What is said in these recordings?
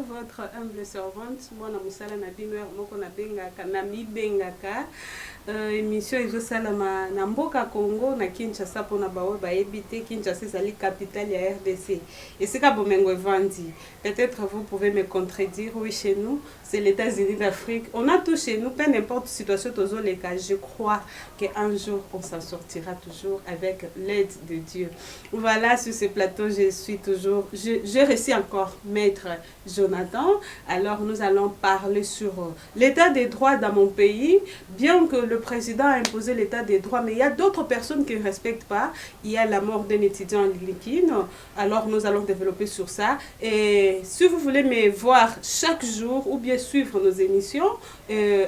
votre humble servante. Moi, na musala na bino moko na bengaka na mi bengaka émission ezosalama na mboka Congo na Kinshasa pona bawe bayebi te Kinshasa ezali capitale ya RDC. Esika bomengo evandi. Peut-être vous pouvez me contredire, oui, chez nous, c'est les États-Unis d'Afrique. On a tout chez nous, peu n'importe situation toujours les cas. Je crois qu'un jour on s'en sortira toujours avec l'aide de Dieu. Voilà, sur ce plateau, je suis toujours, je reçois encore Maître Jonathan. Alors nous allons parler sur l'état des droits dans mon pays. Bien que le président a imposé l'état des droits, mais il y a d'autres personnes qui ne respectent pas. Il y a la mort d'un étudiant en Lilikine. Alors nous allons développer sur ça. Et si vous voulez me voir chaque jour ou bien suivre nos émissions,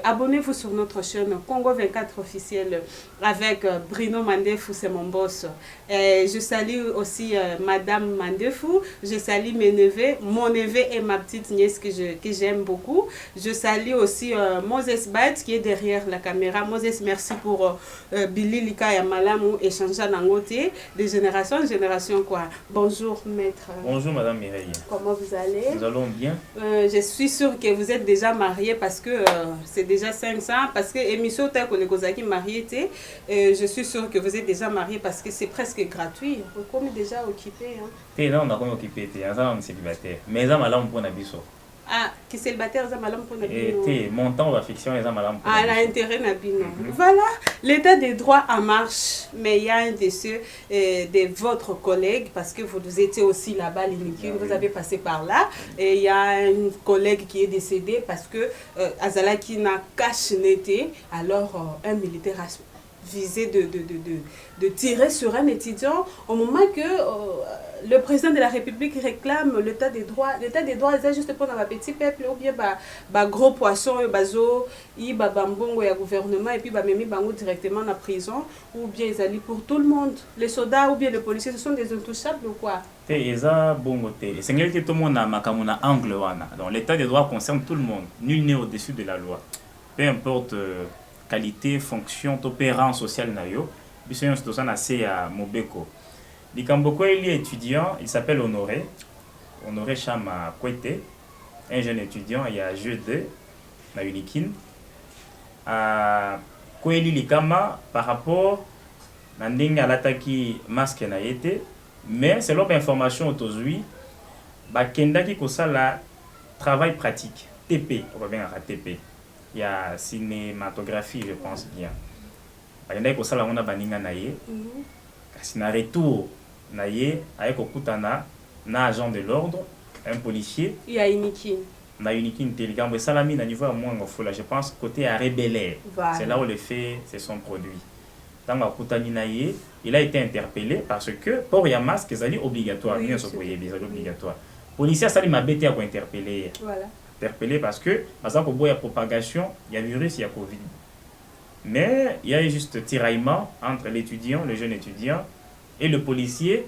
abonnez-vous sur notre chaîne Congo 24 officiel avec Bruno Mandefou, c'est mon boss. Je salue aussi Madame Mandefou, je salue mes neveux, mon neveu et ma petite nièce que j'aime beaucoup. Je salue aussi Moses Bat qui est derrière la caméra. Moses, merci pour Billy Lika et Malamu échanger Nangote de génération en génération quoi. Bonjour maître. Bonjour Madame Mireille. Comment vous allez? Nous allons bien. Je suis sûre que vous êtes déjà mariée parce que c'est déjà 500 parce que émission tel que les Kozaki mariés, je suis sûre que vous êtes déjà mariée parce que c'est presque gratuit. Vous êtes déjà occupé. Hein? Non, on a occupé, on est célibataire. Mais ça m'a l'air pour Nabiso. Ah, qui est célibataire, ça m'a l'air pour Nabino. Mon temps va fiction, ça m'a l'air pour Nabiso. Ah, l'intérêt Nabino. Voilà, l'état des droits en marche. Mais il y a un de ceux de votre collègue, parce que vous étiez aussi là-bas, vous avez passé par là. Et il y a un collègue qui est décédé parce que Azala qui n'a caché n'était, alors un militaire a visé de tirer sur un étudiant au moment que le président de la République réclame l'état des droits. L'état des droits, c'est juste pour un petit peuple ou bien gros poisson, bazo, bambongo et gouvernement et puis memi bango directement en prison ou bien ils allaient pour tout le monde. Les soldats ou bien les policiers, ce sont des intouchables ou quoi? C'est bon côté. C'est que tout le monde a makamona angle wana. Donc l'état des droits concerne tout le monde. Nul n'est au-dessus de la loi. Peu importe qualité, fonction, opérant social nayo. Bisogna sto assez à Mobeko. Likamboko il est étudiant, il s'appelle Honoré Chama Kwete, un jeune étudiant, il y a G2 na Unikine. Kweli Likama par rapport à ndenge alataki masque na été, mais selon l'information aujourd'hui, bakendaki kosala travail pratique, TP, on va bien à TP. Il y a cinématographie, je pense bien. Bakendaki kosala on a baninga na ye. Kasi na retour na ye avec okutana na agent de l'ordre, un policier. Il y a Unikine. Na Unikine Telegram et salami na niveau à moins ngofola, je pense côté à Rebelle. Voilà. C'est là où le fait c'est son produit. Dans okutani na ye, il a été interpellé parce que pour ya masque c'est obligatoire, bien sûr c'est obligatoire. Policier ça m'a bêté à interpeller. Voilà. Interpellé parce que par exemple il y a propagation, il y a virus, il y a Covid. Mais il y a juste tiraillement entre l'étudiant, le jeune étudiant, et le policier,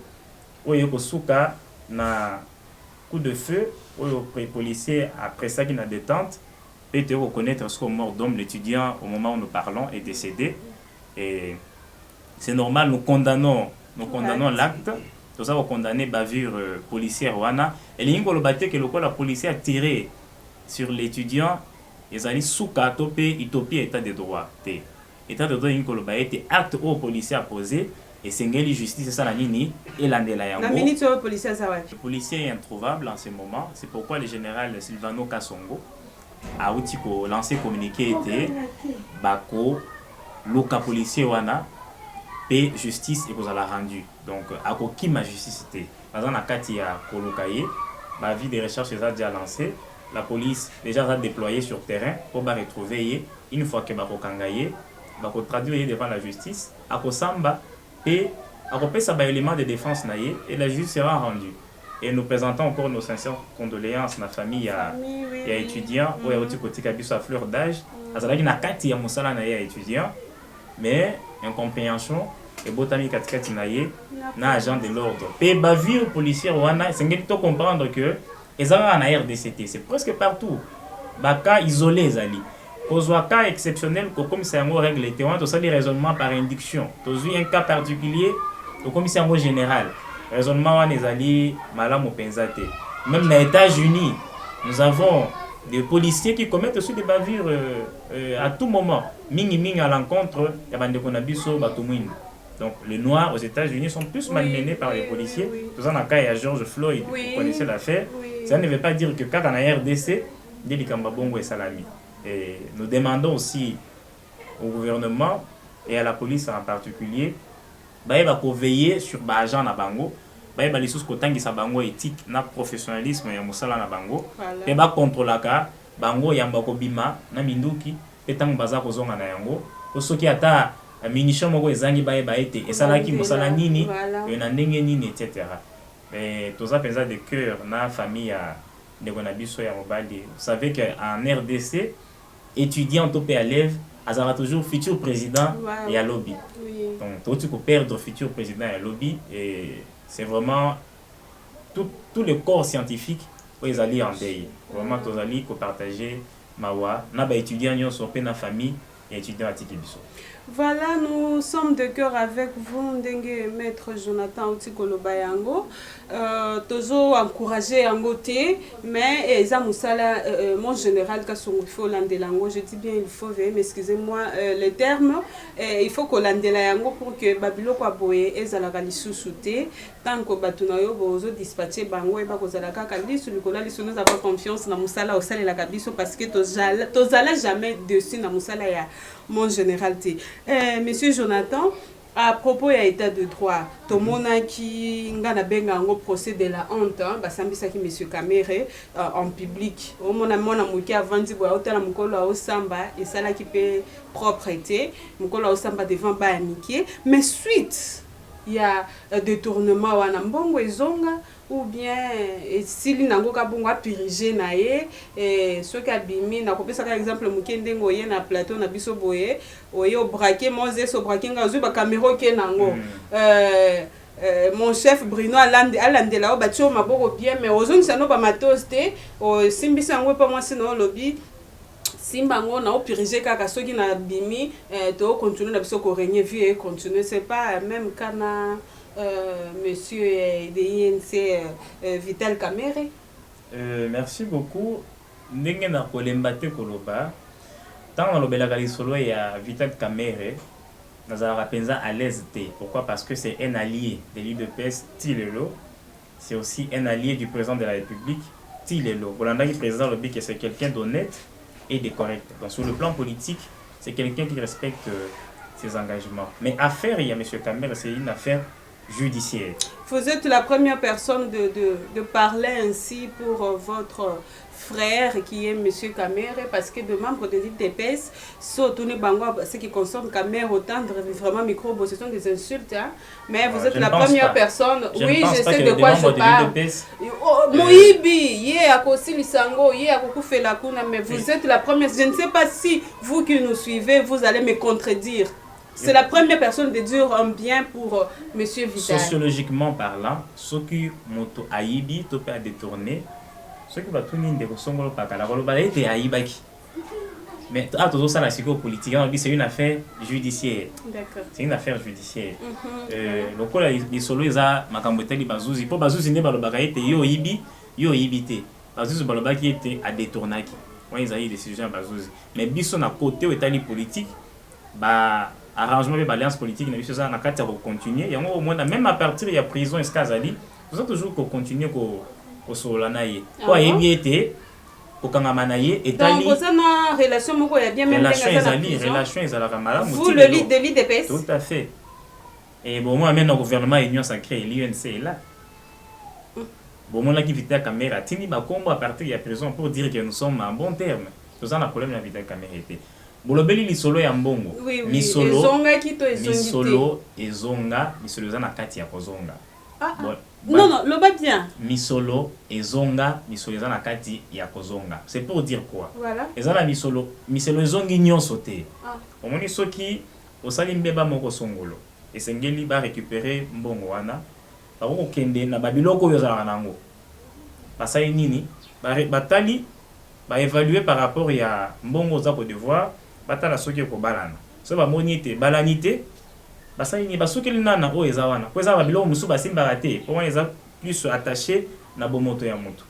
où il y a un coup de feu, où le policier, après ça, qui n'a détente, peut te reconnaître ce qu'au mort d'homme, l'étudiant, au moment où nous parlons, est décédé. Et c'est normal, nous condamnons l'acte. Tout ça, on condamne bavure policière. Et le policier a tiré sur l'étudiant. Ils allaient sous katopé utopie état de droit. État de droit a été acte au policier a posé et c'est une justice ça la nini et l'andela yango. Le policier est introuvable en ce moment. C'est pourquoi le général Silvano Kasongo a lancé communiqué était bako loka policier wana paix justice et qu'on a rendu. Donc à qui ma justice était. Par exemple à Katia Kolokaye, ma vie de recherche est déjà lancée. La police déjà a déployé sur terrain pour retrouver une fois que Bakokangaye, Bako traduire devant la justice, Akosamba et Akopesa ba élément de défense naye et la justice sera rendue. Et nous présentons encore nos sincères condoléances à la famille et à étudiants ou à autre côté qui à fleur d'âge. Azalaki na kati ya musala na ya étudiant mais incompréhension et botami katikati naye na agent de l'ordre. Pe bavire policier wana, c'est ngeli to comprendre que ils ont un RDCT, c'est presque partout. Baka isolé zali. Pour un cas exceptionnel, comme c'est un règle était, on a des raisonnements par induction. Pour un cas particulier, comme c'est un général. Raisonnement on est allé malam au penzate. Même les États-Unis, Nous avons des policiers qui commettent aussi des bavures à tout moment. Mingi à l'encontre, donc les Noirs aux États-Unis sont plus malmenés par les policiers. Tout ça, il y a George Floyd, vous connaissez l'affaire. Ça ne veut pas dire que quand on a RDC, il y a salami. Et nous demandons aussi au gouvernement et à la police en particulier, de veiller sur les agents na bango, les choses qui sont bango éthique, na professionnalisme et musala na bango, et ba contrôler ka bango yamba ko bima na minduki et tant baza ko zonga na yango, pour ceux qui ata munition moko ezangi ba été et sala ki musala nini et na ndenge nini etc. Mais tout ça pensa de cœur na famille à de gonabiso ya mobali. Vous savez que en RDC étudiant topé à lève azara toujours futur président et à lobby. Donc tu peux perdre futur président et à lobby et c'est vraiment tout le corps scientifique où ils allaient en deuil. Vraiment tous allaient partager mawa na ba étudiant nyo so pe na famille et étudiant à Tikibiso. Voilà, nous sommes de cœur avec vous, Ndengue Maître Jonathan Otikoloba Yango. Toujours encourager Yango T, mais mon général il faut l'andelango, je dis bien il faut, excusez-moi les termes, il faut que l'andela Yango pour que Babilo kwa boye ezalaka lisusu te, tant que batunayo bozo dispatcher bango et bakozalaka kalisu likola lisu nous avons confiance na musala osala la kabiso parce que tozala jamais dessus na musala ya mon général T. Monsieur Jonathan, à propos de l'état de droit, tout le monde qui a un procès de la honte, qui monsieur Kamere en public. Au moment où il a vendu au samba et ça là qui peut propreté, au samba devant Bahamiki. Mais suite, il y a détournement ou un zonga ou bien s'il n'a pas pirigé naé et ce qui a bimi na kopesa par exemple mukende ngoye na plateau na biso boye oye au braquer mose so braquer ngazu ba caméra ke nango mon chef Bruno alande la batio maboko bien mais ozoni sano ba matoste o simbisa ngwe pa moi sino lobby simba ngo na opirige kaka soki na bimi to continuer na biso ko régner vie et continuer c'est pas même kana monsieur de INC Vital Kamere. Merci beaucoup. Ndenge na kolemba te koloba tant na lobela kali solo ya Vital Kamere nazala penza à l'aise te. Pourquoi? Parce que c'est un allié de l'UDPS Tilelo, c'est aussi un allié du président de la République Tilelo. Bolanda qui président lobby que c'est quelqu'un d'honnête et de correct. Donc sur le plan politique, c'est quelqu'un qui respecte ses engagements. Mais affaire il y a monsieur Kamere, c'est une affaire judiciaire. Vous êtes la première personne de parler ainsi pour votre frère qui est monsieur Kamere parce que de membres de l'UDPS, surtout ce qui concerne Kamere, autant vraiment micro, ce sont des insultes. Hein? Mais vous êtes la première personne. Oui, je sais de quoi je parle. Moïbi, mais vous êtes la première. Je ne sais pas si vous qui nous suivez, vous allez me contredire. C'est la première personne de dire un bien pour monsieur Vital. Sociologiquement parlant, ce qui moto aibi to peut détourner, ce qui va tout ninde ko songolo pakala ko ba été aibaki. Mais à tout ça la psychopolitique, c'est une affaire judiciaire. D'accord. C'est une affaire judiciaire. Le ko les solo eza makambo teli bazuzi, po bazuzi ne ba lo baka été yo ibité. Bazuzi ba lo baki été à détournaki. Ouais, ils a eu des décisions bazuzi. Mais biso na côté au état politique, ba arrangement de balance politique na ça na kati ko continuer yango au moins même à partir il y a prison escazali vous êtes toujours ko continuer ko solana ye ko yebi été ko kangama na ye etali donc ça na relation moko ya bien même relation ezala kamala vous le lead de l'IDPS tout à fait et bon moi même le gouvernement union sacrée l'UNC est là bon moi là qui Vital Kamere tini ba kombo à partir il y a prison pour dire que nous sommes en bon terme tout ça na problème na Vital Kamere était bolobeli lisolo ya mbongo misolo ezonga misolo za na kati ya kozonga non loba bien misolo ezonga misolo za na kati ya kozonga c'est pour dire quoi voilà ezala misolo ezongi nyonso te omoni soki osali mbeba moko songolo esengeli ba récupérer mbongo wana bako kende na babiloko oyo ezalaka nango basali nini batali ba évaluer par rapport ya mbongo za ko devoir batala soki ko balana so ba monite balanite basali ni basuki linana o ezawana ko ezaba biloko musu basimba raté pour eza plus attaché na bomoto ya moto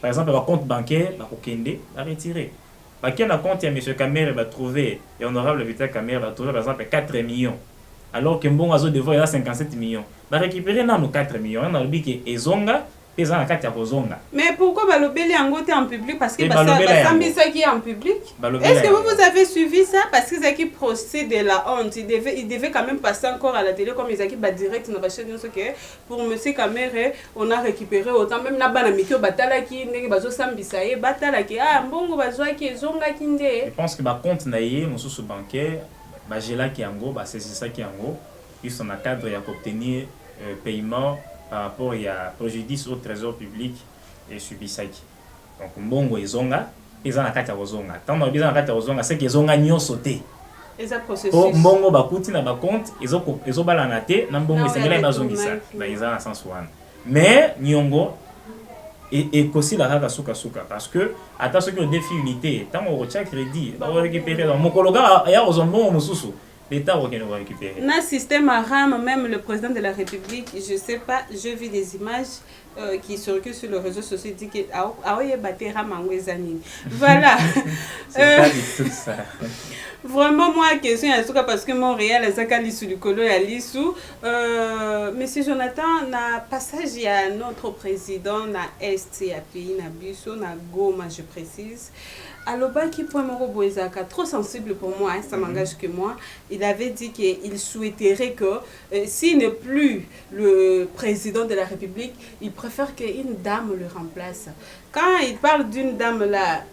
par exemple le compte bancaire va kokende va retirer qui a compte ya monsieur Kamere va trouver et honorable Vital Kamere va trouver par exemple 4 millions alors que bon azo devoir il a 57 millions va récupérer dans nos 4 millions on a dit que ezonga pesa na kati ya kozonga. Mais pourquoi balobeli yango te en public parce que ça qui est en public. Est-ce que vous avez suivi ça parce que ça qui procède de la honte il devait quand même passer encore à la télé comme ils a direct na chaîne que pour monsieur Kamere on a récupéré autant même na bana mikio batala ki ndenge bazo sambisa ye batala ki mbongo bazo ki ezonga ki nde. Je pense que ba compte na ye mosusu bancaire ba gela ki yango ba c'est ça ki yango ils sont en cadre ya obtenir paiement par rapport à préjudice au trésor public et subisaki. Donc mbongo ezonga eza na kati ya kozonga. Tant na biza na kati ya kozonga c'est que ezonga nyonso te. Eza processus. Po mbongo bakuti na ba compte ezo balana te na mbongo esengela bazongisa. Ba eza na sens wana. Mais nyongo et aussi la kaka suka parce que ata ce que défi unité tant on retient crédit ba récupérer dans mokologa ya ozombo mususu. L'État va récupérer. Dans le système ARAM, même le président de la République, je ne sais pas, j'ai vu des images qui circulent sur les réseaux sociaux, dit que voilà. C'est pas du tout ça. Vraiment, moi, question, en tout cas, parce que Montréal, est zakali sous le colo et Alissou. Monsieur Jonathan, na passage, il y a notre président, na Est, à pays, na Bisso, na Goma, je précise. Aloba qui point trop sensible pour moi, hein, ça m'engage que moi. Il avait dit qu'il souhaiterait que s'il n'est plus le président de la République, il préfère qu'une dame le remplace. Quand il parle d'une dame là,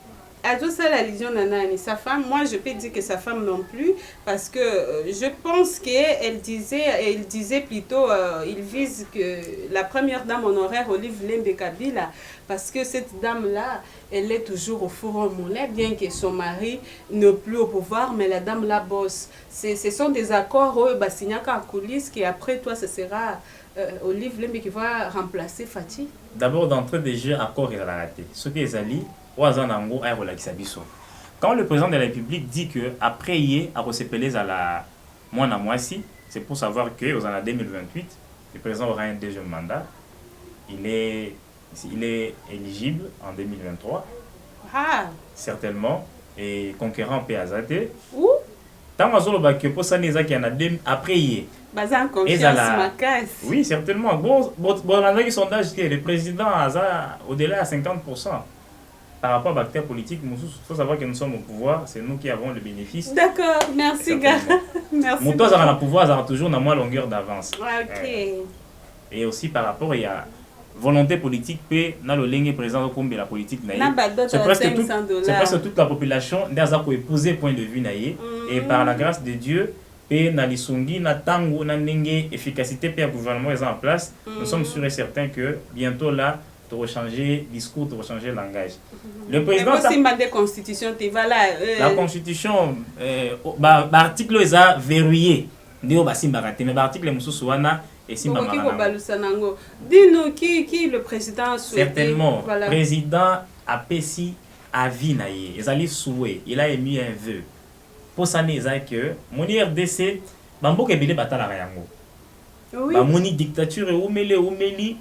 la Légion Nanani, sa femme, moi je peux dire que sa femme non plus, parce que je pense qu'elle disait plutôt, il vise que la première dame honoraire Olive Lembe Kabila, parce que cette dame-là, elle est toujours au four au moulin, bien que son mari n'est plus au pouvoir, mais la dame la bosse. Ce sont des accords, Bassignaka en coulisses, qui après toi, ce sera Olive Lembe qui va remplacer Fatih. D'abord, d'entrée des jeux, accord il a raté. Ce qui est allé, quand le président de la République dit que après hier, à Rosepelez à la Moisi, c'est pour savoir que aux années 2028, le président aura un deuxième mandat. Il est éligible en 2023. Ah. Certainement. Et conquérant PAZAT. Où? Tant que pour ça, après hier. Oui, certainement. Bon, dans les sondages, le président a au-delà de 50%. Par rapport à l'acteur politique, il faut savoir que nous sommes au pouvoir, c'est nous qui avons le bénéfice. D'accord, merci gars. Merci. Mon toit a le pouvoir, a toujours une moins longueur d'avance. Ok. Et aussi par rapport à volonté politique, dans le ligne présent au la politique, c'est presque toute la population qui a épouser point de vue. Et par la grâce de Dieu, et na lisungi na tango na ndenge efficacité pe gouvernement est en place, nous sommes sûrs et certains que bientôt là de changer discours, de changer langage. Le président la constitution l'article est verrouillé ndio basimbaka mais l'article mususu wana esimba nango. Dis-nous qui le président a souhaité. Certainement, voilà. Président apesi avis na ye, ezali souhait, il a émis un vœu. Pour ça n'est que mon RDC bamboka ebele batala yango. Oui. Ba moni dictature umeli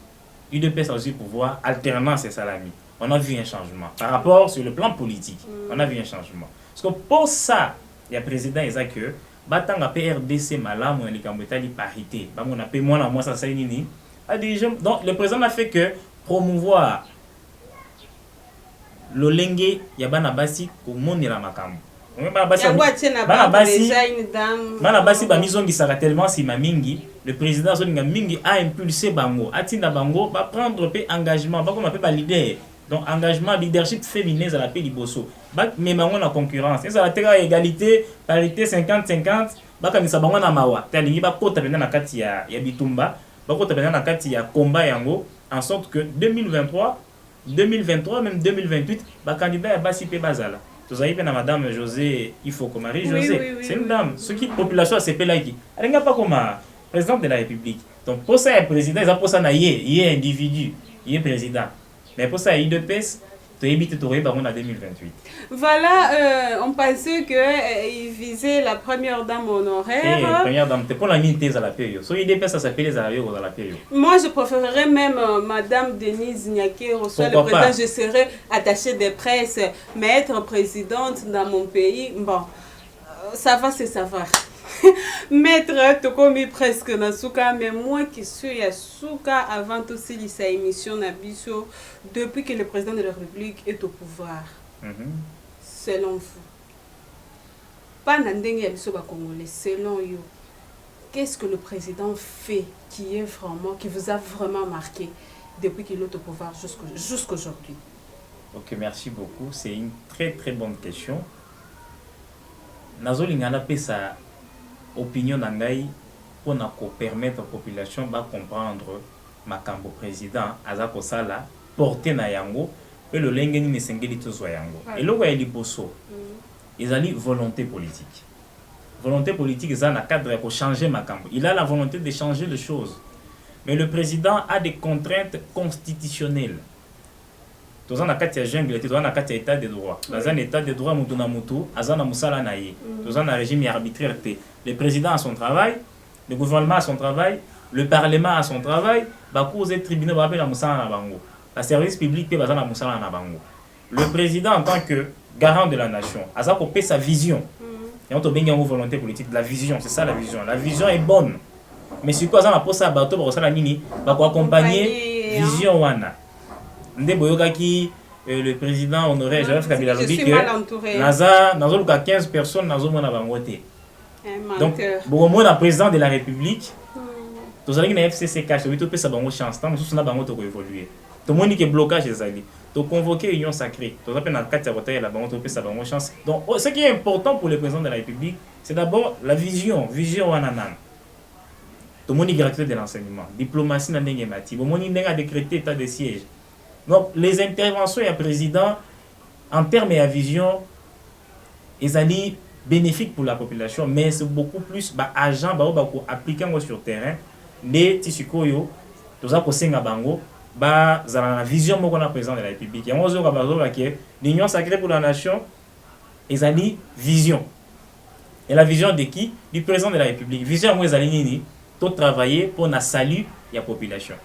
il ne peut pas pouvoir alternance et salami. On a vu un changement par rapport sur le plan politique. On a vu un changement. Parce que pour ça, il y a président Isaac que batanga PRDC malamu na likambetali parité. Ba mon appel moi na moi ça ça nini. Donc le président n'a fait que promouvoir le lenge ya bana basi ko monela makambo. Bana basi ba mizongi sera tellement si mamingi. Le président Zoninga Mingi a impulsé Bango, Atinda Bango, va prendre un engagement, comme on appelle leader. Donc engagement, leadership féminin, ça l'appelle Liboso. Mais Bango la concurrence. Et ça va être égalité, parité 50-50, baka ni sabango na mawa. Talingi ba kota pena na kati ya bitumba, ba kota pena na kati ya combat yango, en sorte que 2023, même 2028, ba candidat ya basi pe bazala. Vous avez bien madame José, il faut que Marie José, c'est une dame. Ce qui population a CP là qui. Elle n'a pas comme président de la République. Donc pour ça, le président, il a pour ça, il est individu, il est président. Mais pour ça, il y a tu évites ton en 2028. Voilà, on pensait qu'il visait la première dame honoraire. La première dame, tu peux la minter à la paix. So il est ça s'appelle les avions à la paix. Moi, je préférerais même Madame Denise Niaké reçoit le président. Je serais attachée de presse, mais être présidente dans mon pays, bon, ça va, c'est ça va. Maître Tokomi presque Nasuka, mais moi qui suis à Souka avant tout sa émission Nabiso, depuis que le président de la République est au pouvoir, selon vous, pas Nandeng Yabiso Congolais, selon vous, qu'est-ce que le président fait qui vous a vraiment marqué depuis qu'il est au pouvoir jusqu'aujourd'hui? Ok, merci beaucoup. C'est une très très bonne question. Nazolingana pesa opinion nangai pour permettre à la population de comprendre makambo président azako sala porter na yango et le lengeni ne sengeli to zo yango et lo ya liboso ezali volonté politique. Volonté politique ça na cadre pour changer makambo. Il a la volonté de changer les choses. Mais le président a des contraintes constitutionnelles. Dans un cas de jungle, dans un cas d'état de droit. Dans un état de droit, mutu na mutu, azana musala na ye. Dans un régime arbitraire, le président a son travail, le gouvernement a son travail, le parlement a son travail, ba cause tribunal ba la musala na bango. La service public pe bazana musala na bango. Le président en tant que garant de la nation, azako pe sa vision. Et on te benga une volonté politique, la vision, c'est ça la vision. La vision est bonne. Mais sur quoi azana posa bato ba sala nini, ba ko accompagner vision wana. Le président honoré Joseph Kabila dit que Naza 15 personnes Nazo mona bangote. Donc bon la président de la République tous allez na FCC cash oui to pesa bango chance tant sous na bango to évoluer. To moni que blocage ezali. To convoquer union sacrée. To appelle na 4 bataille la bango to pesa bango chance. Donc ce qui est important pour le président de la République, c'est d'abord la vision wananan. To moni gratuité de l'enseignement, diplomatie na ndenge mati. Bon moni ndenge décréter état de siège. Donc, les interventions du président, en termes de vision, ils sont bénéfiques pour la population, mais c'est beaucoup plus d'agents qui appliquent sur le terrain. Les tissukoyo, tout ça, c'est la vision de président de la République. L'Union sacrée pour la nation, ils ont vision. Et la vision de qui? Du président de la République. Vision, ils ont travailler pour le salut de la population.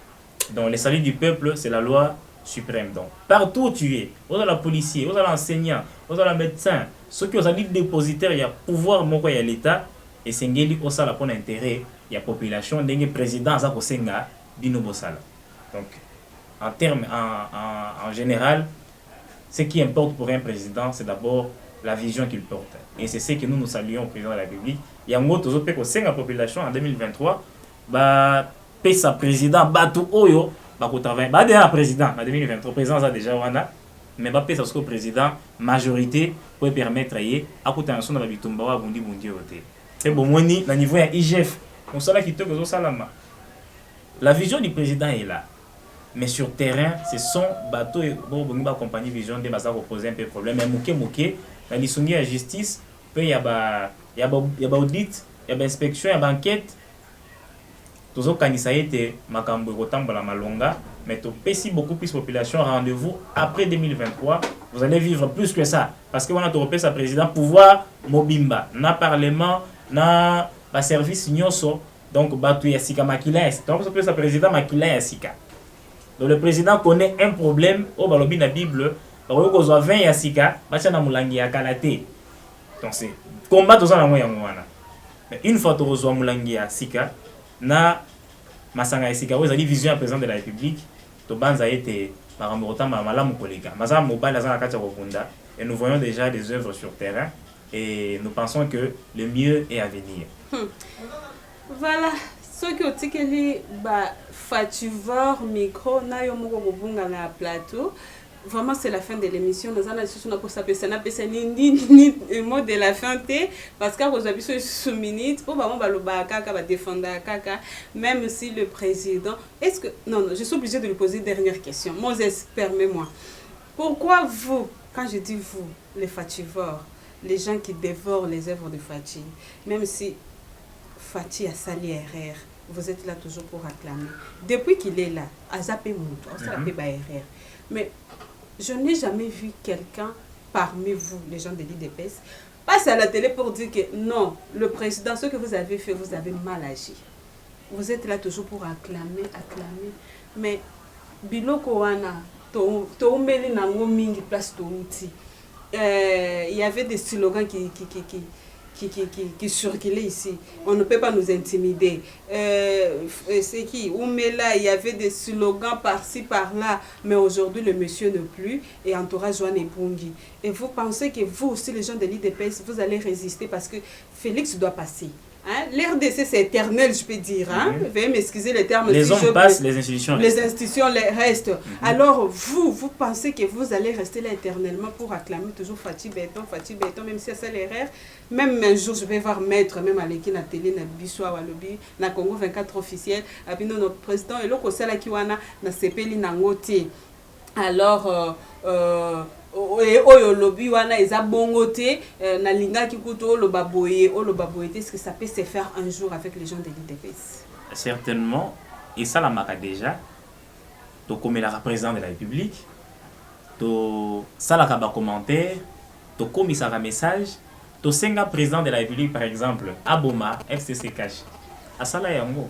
Donc, le salut du peuple, c'est la loi suprême. Donc, partout où tu es, aux policiers, aux enseignants, aux médecins, ceux qui ont dit dépositaires, il y a pouvoir, il y a l'État, et c'est ça pour l'intérêt, il y a population, il y a président, donc, en termes, en général, ce qui importe pour un président, c'est d'abord la vision qu'il porte. Et c'est ce que nous saluons au président de la République. Il y a un autre qui la population en 2023, sa président, Batou Oyo, travail déjà président en 2023 président ça déjà wana mais pas peut que président majorité pour permettre y à côté dans la bitumba wa bundi oté c'est bon moni na niveau ya IGF on sala kitoko zo salama la vision du président est là mais sur terrain ce sont bateau bon bongi ba compagnie vision de basa poser un peu problème mais moké na lisungi ya justice peut y a audit y a inspection y a enquête. Tous les candidats étaient makambo kotambola malonga, mais tu pèses beaucoup plus de population. Rendez-vous après 2023, vous allez vivre plus que ça. Parce que on a européen sa président pouvoir mobimba, na parlement, na service nyoso, donc batu yasika makila yasika. Donc sa président makila yasika. Donc le président connaît un problème au balobi na Bible, par exemple qu'on 20 yasika, bacha na mulangi ya kalate. Donc c'est combat tous en moyen wana. Mais une fois tu reçois mulangi yasika na masanga esika oyo ezali vision ya président de la République to banza ete makambo kotamba malamu koleka masanga mobile aza na kati ya kokunda et nous voyons déjà des œuvres sur terrain et nous pensons que le mieux est à venir. Voilà ce qui otikeli fativor micro na yo moko kobunga na plateau. Vraiment, c'est la fin de l'émission. Nous allons ni mot de la fin, parce que vous avez sous minute, même si le président. Est-ce que. Non, je suis obligée de lui poser une dernière question. Moses, permets-moi. Pourquoi vous, quand je dis vous, les fativores, les gens qui dévorent les œuvres de Fati, même si Fati a sali RR, vous êtes là toujours pour acclamer. Depuis qu'il est là, Azapé Moutou, RR. Mais Je n'ai jamais vu quelqu'un parmi vous, les gens de l'IDPS, passer à la télé pour dire que non, le président, ce que vous avez fait, vous avez mal agi. Vous êtes là toujours pour acclamer. Mais biloko wana to meli nango mingi place to uti. Il y avait des slogans qui circulaient ici. On ne peut pas nous intimider. C'est qui Oumela, il y avait des slogans par-ci, par-là. Mais aujourd'hui, le monsieur ne plus. Et entourage Joanne et Bungi. Et vous pensez que vous aussi, les gens de l'IDPS, vous allez résister parce que Félix doit passer. Hein? L'RDC, c'est éternel, je peux dire. Hein? Veuillez m'excuser les termes. Les hommes passent, les institutions restent. Les institutions restent. Alors, vous pensez que vous allez rester là éternellement pour acclamer toujours Fatih Béton, même si c'est l'erreur. Même un jour, je vais voir maître, même à l'équipe, la télé, na Bissau, Walobi, na Congo 24 officiel, et notre président, et l'autre, c'est là qui wana, na Sepeli, na Ngote. Alors, oyo lobi wana eza bongote na linga kikuto lo baboye est-ce que ça peut se faire un jour avec les gens de l'IDPS? Certainement, et ça la marque déjà. To comme la président de la République, to ça la kaba commentaire, to commissaire message, to senga président de la République par exemple, Aboma FCC cash. Asala yango.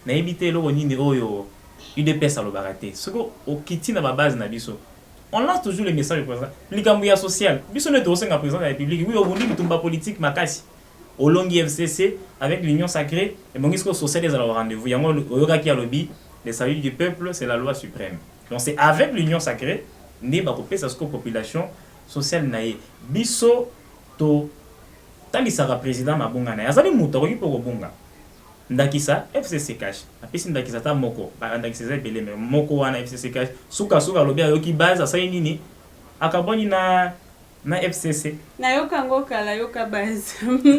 Na ebité lo nini oyo UDPS alo baraté. Soko o kiti na ba base na biso. On lance toujours les messages du président. L'Igambuya social. Biso ne doit pas président de la République. Oui, on dit que tout politique makasi. Au long FCC avec l'Union sacrée et mon discours social est à leur rendez-vous. Il y a un yoga qui a lobby. Le salut du peuple, c'est la loi suprême. Donc c'est avec l'Union sacrée, né bakopé sa population sociale naïe. Biso to tali sera président mabonga na. Azali mutoki pour bonga. Ndakisa FCC cash apesi ndakisa ta moko ba ndakisa belé mais moko wana FCC cash suka lobi ayoki base asali nini akaboni na FCC na yoka ngoka la yoka base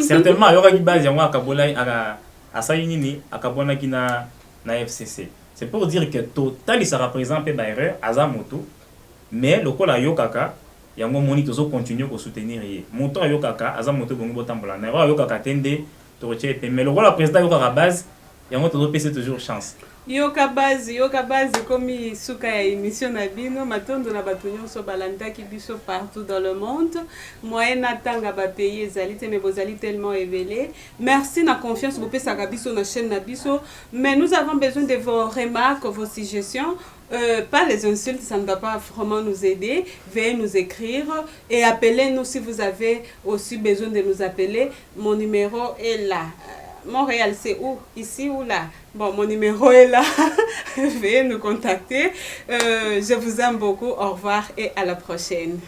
certainement yoka ki base yango akabola asali nini akabona ki na FCC. C'est pour dire que total ça représente ba erreur azamoto mais lokola yokaka yango moni tozo continuer ko soutenir ye monto yokaka azamoto bongo botambola na yokaka tende. Mais le rôle du président est à la base, il y a toujours chance. Yoka base comme suka ya émission na bino matondo na batonyo so balanda ki biso partout dans le monde. Moyen atanga ba pays ezalité mais bozali tellement éveillé. Merci na confiance vous pesa biso na chaîne na biso, mais nous avons besoin de vos remarques, vos suggestions. Pas les insultes, ça ne va pas vraiment nous aider. Veuillez nous écrire et appelez-nous si vous avez aussi besoin de nous appeler. Mon numéro est là. Montréal, c'est où? Ici ou là? Bon, mon numéro est là. Veuillez nous contacter. Je vous aime beaucoup. Au revoir et à la prochaine.